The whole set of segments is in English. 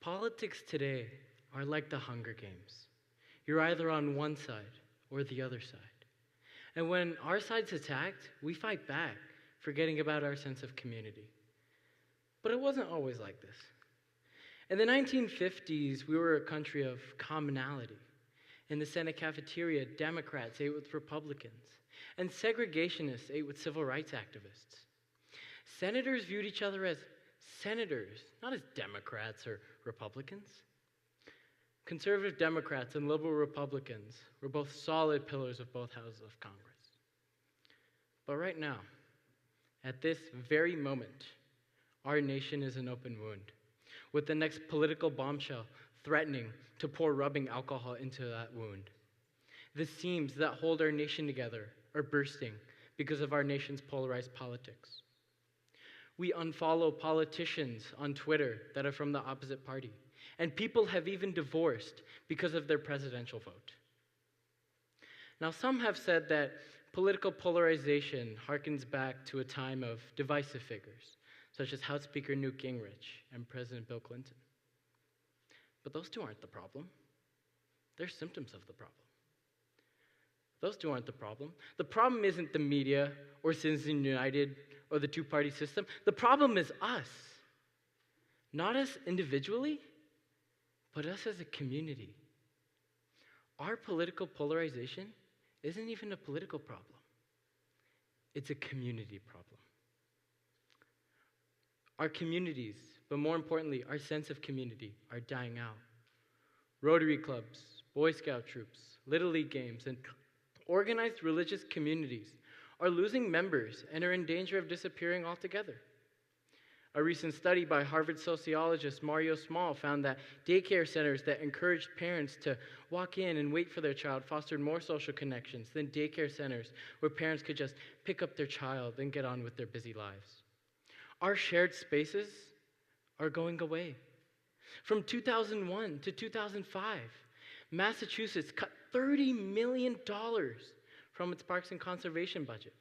Politics today are like the Hunger Games. You're either on one side or the other side. And when our side's attacked, we fight back, forgetting about our sense of community. But it wasn't always like this. In the 1950s, we were a country of commonality. In the Senate cafeteria, Democrats ate with Republicans, and segregationists ate with civil rights activists. Senators viewed each other as senators, not as Democrats or Republicans. Conservative Democrats and liberal Republicans were both solid pillars of both houses of Congress. But right now, at this very moment, our nation is an open wound, with the next political bombshell threatening to pour rubbing alcohol into that wound. The seams that hold our nation together are bursting because of our nation's polarized politics. We unfollow politicians on Twitter that are from the opposite party, and people have even divorced because of their presidential vote. Now, some have said that political polarization harkens back to a time of divisive figures, such as House Speaker Newt Gingrich and President Bill Clinton. But those two aren't the problem. They're symptoms of the problem. Those two aren't the problem. The problem isn't the media or Citizens United or the two-party system. The problem is us. Not us individually, but us as a community. Our political polarization isn't even a political problem. It's a community problem. Our communities, but more importantly, our sense of community, are dying out. Rotary clubs, Boy Scout troops, Little League games, and organized religious communities are losing members and are in danger of disappearing altogether. A recent study by Harvard sociologist Mario Small found that daycare centers that encouraged parents to walk in and wait for their child fostered more social connections than daycare centers where parents could just pick up their child and get on with their busy lives. Our shared spaces are going away. From 2001 to 2005, Massachusetts cut $30 million from its parks and conservation budget,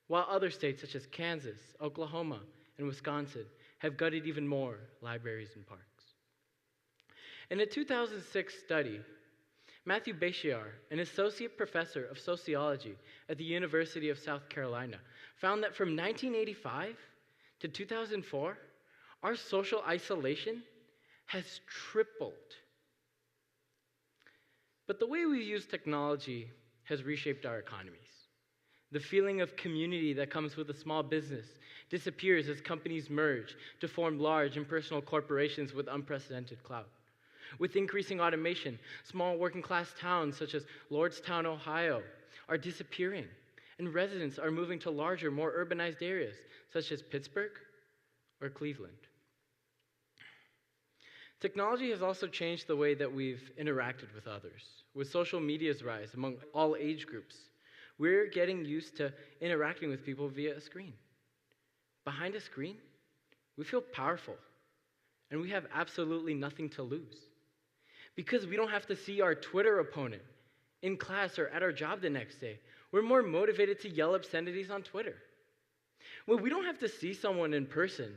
while other states such as Kansas, Oklahoma, and Wisconsin have gutted even more libraries and parks. In a 2006 study, Matthew Beichiar, an associate professor of sociology at the University of South Carolina, found that from 1985 to 2004, our social isolation has tripled. But the way we use technology has reshaped our economies. The feeling of community that comes with a small business disappears as companies merge to form large impersonal corporations with unprecedented clout. With increasing automation, small working-class towns such as Lordstown, Ohio, are disappearing, and residents are moving to larger, more urbanized areas such as Pittsburgh or Cleveland. Technology has also changed the way that we've interacted with others. With social media's rise among all age groups, we're getting used to interacting with people via a screen. Behind a screen, we feel powerful, and we have absolutely nothing to lose. Because we don't have to see our Twitter opponent in class or at our job the next day, we're more motivated to yell obscenities on Twitter. When we don't have to see someone in person,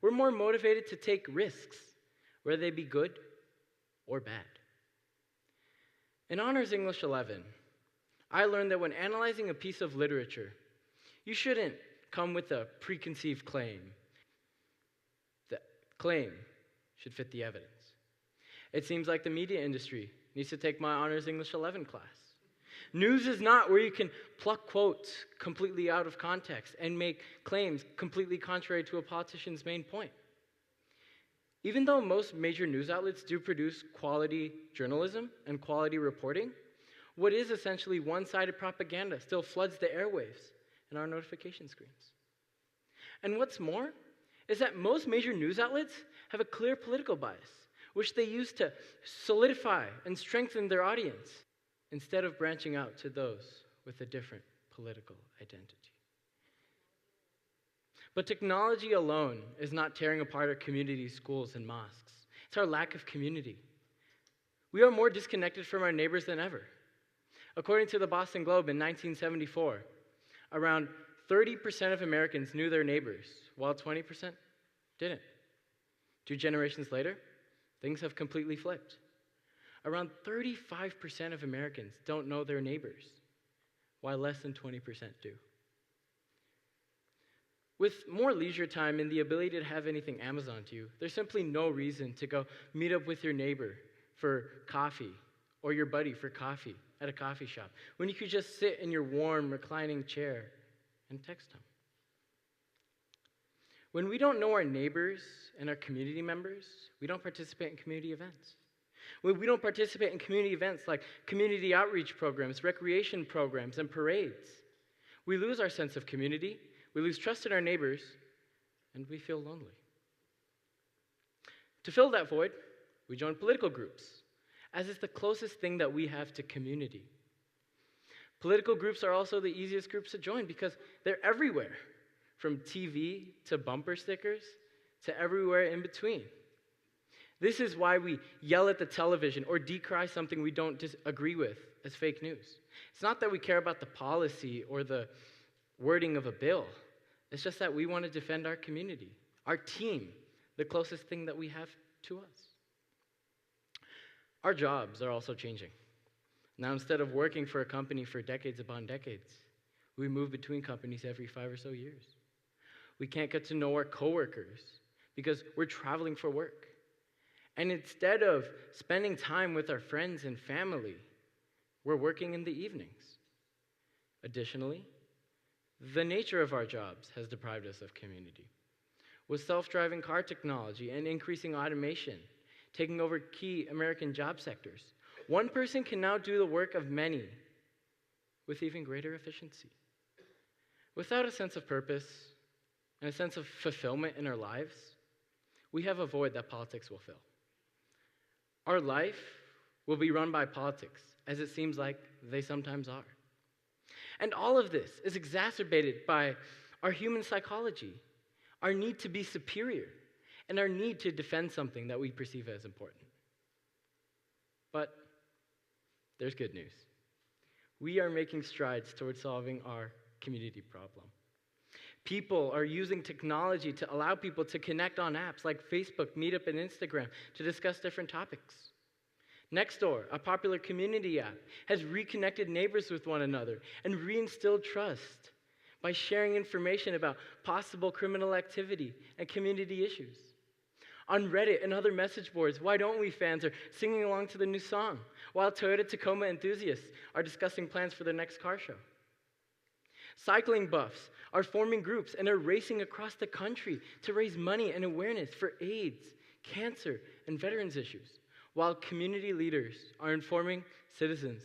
we're more motivated to take risks, whether they be good or bad. In Honors English 11, I learned that when analyzing a piece of literature, you shouldn't come with a preconceived claim. The claim should fit the evidence. It seems like the media industry needs to take my Honors English 11 class. News is not where you can pluck quotes completely out of context and make claims completely contrary to a politician's main point. Even though most major news outlets do produce quality journalism and quality reporting, what is essentially one-sided propaganda still floods the airwaves and our notification screens. And what's more is that most major news outlets have a clear political bias, which they use to solidify and strengthen their audience instead of branching out to those with a different political identity. But technology alone is not tearing apart our communities, schools, and mosques. It's our lack of community. We are more disconnected from our neighbors than ever. According to the Boston Globe in 1974, around 30% of Americans knew their neighbors, while 20% didn't. 2 generations later, things have completely flipped. Around 35% of Americans don't know their neighbors, while less than 20% do. With more leisure time and the ability to have anything Amazon to you, there's simply no reason to go meet up with your neighbor for coffee or your buddy for coffee at a coffee shop when you could just sit in your warm, reclining chair and text them. When we don't know our neighbors and our community members, we don't participate in community events. When we don't participate in community events like community outreach programs, recreation programs, and parades, we lose our sense of community, we lose trust in our neighbors, and we feel lonely. To fill that void, we join political groups, as it's the closest thing that we have to community. Political groups are also the easiest groups to join because they're everywhere, from TV to bumper stickers to everywhere in between. This is why we yell at the television or decry something we don't disagree with as fake news. It's not that we care about the policy or the wording of a bill. It's just that we want to defend our community, our team, the closest thing that we have to us. Our jobs are also changing. Now, instead of working for a company for decades upon decades, we move between companies every 5 or so years. We can't get to know our coworkers because we're traveling for work. And instead of spending time with our friends and family, we're working in the evenings. Additionally, the nature of our jobs has deprived us of community. With self-driving car technology and increasing automation taking over key American job sectors, one person can now do the work of many with even greater efficiency. Without a sense of purpose and a sense of fulfillment in our lives, we have a void that politics will fill. Our life will be run by politics, as it seems like they sometimes are. And all of this is exacerbated by our human psychology, our need to be superior, and our need to defend something that we perceive as important. But there's good news. We are making strides towards solving our community problem. People are using technology to allow people to connect on apps like Facebook, Meetup, and Instagram to discuss different topics. Nextdoor, a popular community app, has reconnected neighbors with one another and reinstilled trust by sharing information about possible criminal activity and community issues. On Reddit and other message boards, Why Don't We fans are singing along to the new song, while Toyota Tacoma enthusiasts are discussing plans for their next car show. Cycling buffs are forming groups and are racing across the country to raise money and awareness for AIDS, cancer, and veterans issues, while community leaders are informing citizens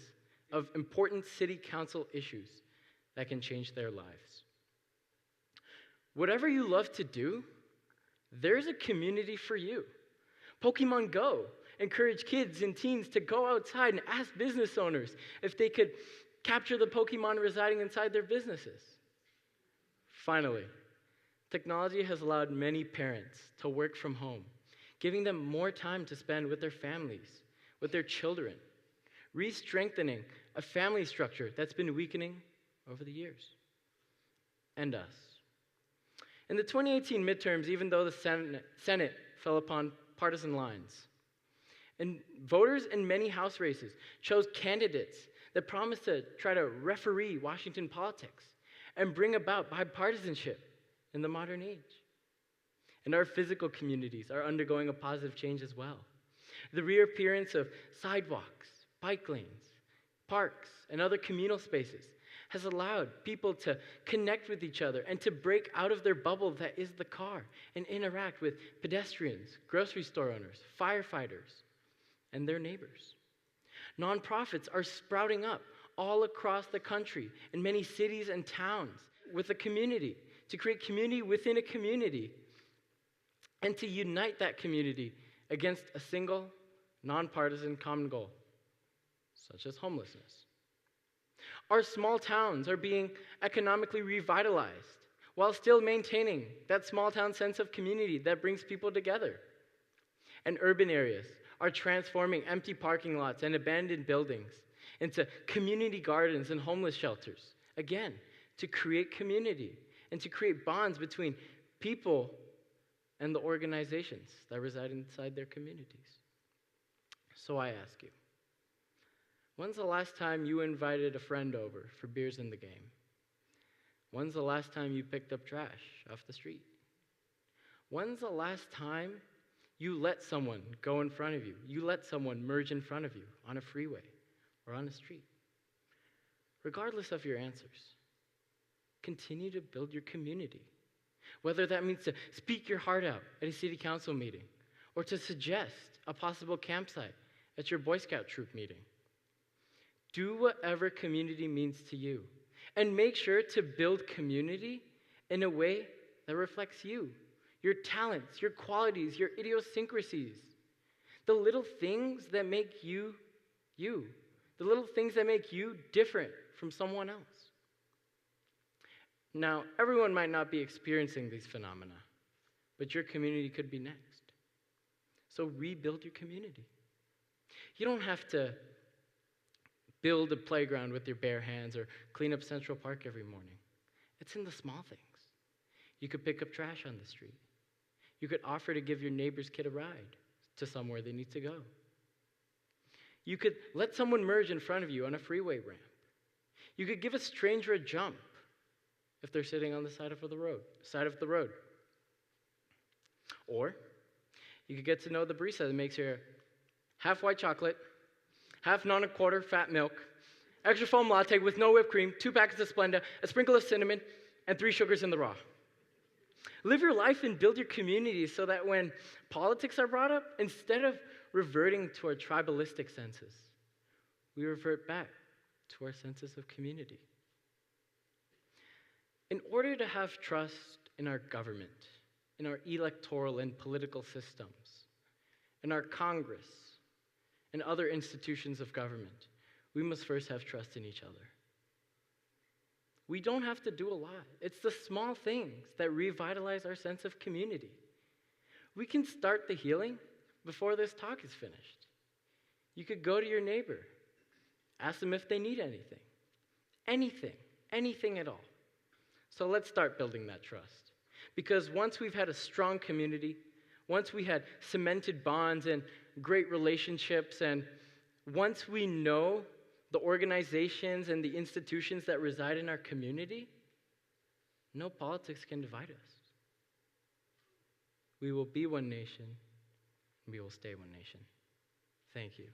of important city council issues that can change their lives. Whatever you love to do, there's a community for you. Pokemon Go encouraged kids and teens to go outside and ask business owners if they could capture the Pokemon residing inside their businesses. Finally, technology has allowed many parents to work from home, giving them more time to spend with their families, with their children, re-strengthening a family structure that's been weakening over the years. And us. In the 2018 midterms, even though the Senate fell upon partisan lines, and voters in many House races chose candidates that promised to try to referee Washington politics and bring about bipartisanship in the modern age. And our physical communities are undergoing a positive change as well. The reappearance of sidewalks, bike lanes, parks, and other communal spaces has allowed people to connect with each other and to break out of their bubble that is the car and interact with pedestrians, grocery store owners, firefighters, and their neighbors. Nonprofits are sprouting up all across the country in many cities and towns with a community, to create community within a community, and to unite that community against a single, nonpartisan common goal, such as homelessness. Our small towns are being economically revitalized while still maintaining that small town sense of community that brings people together. And urban areas are transforming empty parking lots and abandoned buildings into community gardens and homeless shelters, again, to create community and to create bonds between people and the organizations that reside inside their communities. So I ask you, when's the last time you invited a friend over for beers in the game? When's the last time you picked up trash off the street? When's the last time you let someone go in front of you? You let someone merge in front of you on a freeway or on a street? Regardless of your answers, continue to build your community. Whether that means to speak your heart out at a city council meeting or to suggest a possible campsite at your Boy Scout troop meeting. Do whatever community means to you. And make sure to build community in a way that reflects you, your talents, your qualities, your idiosyncrasies. The little things that make you, you. The little things that make you different from someone else. Now, everyone might not be experiencing these phenomena, but your community could be next. So rebuild your community. You don't have to build a playground with your bare hands or clean up Central Park every morning. It's in the small things. You could pick up trash on the street. You could offer to give your neighbor's kid a ride to somewhere they need to go. You could let someone merge in front of you on a freeway ramp. You could give a stranger a jump if they're sitting on the side of the road. Or you could get to know the barista that makes your half white chocolate, half non-a-quarter fat milk, extra foam latte with no whipped cream, 2 packets of Splenda, a sprinkle of cinnamon, and 3 sugars in the raw. Live your life and build your community so that when politics are brought up, instead of reverting to our tribalistic senses, we revert back to our senses of community. In order to have trust in our government, in our electoral and political systems, in our Congress, and other institutions of government, we must first have trust in each other. We don't have to do a lot. It's the small things that revitalize our sense of community. We can start the healing before this talk is finished. You could go to your neighbor, ask them if they need anything. Anything at all. So let's start building that trust. Because once we've had a strong community, once we had cemented bonds and great relationships, and once we know the organizations and the institutions that reside in our community, no politics can divide us. We will be one nation, and we will stay one nation. Thank you.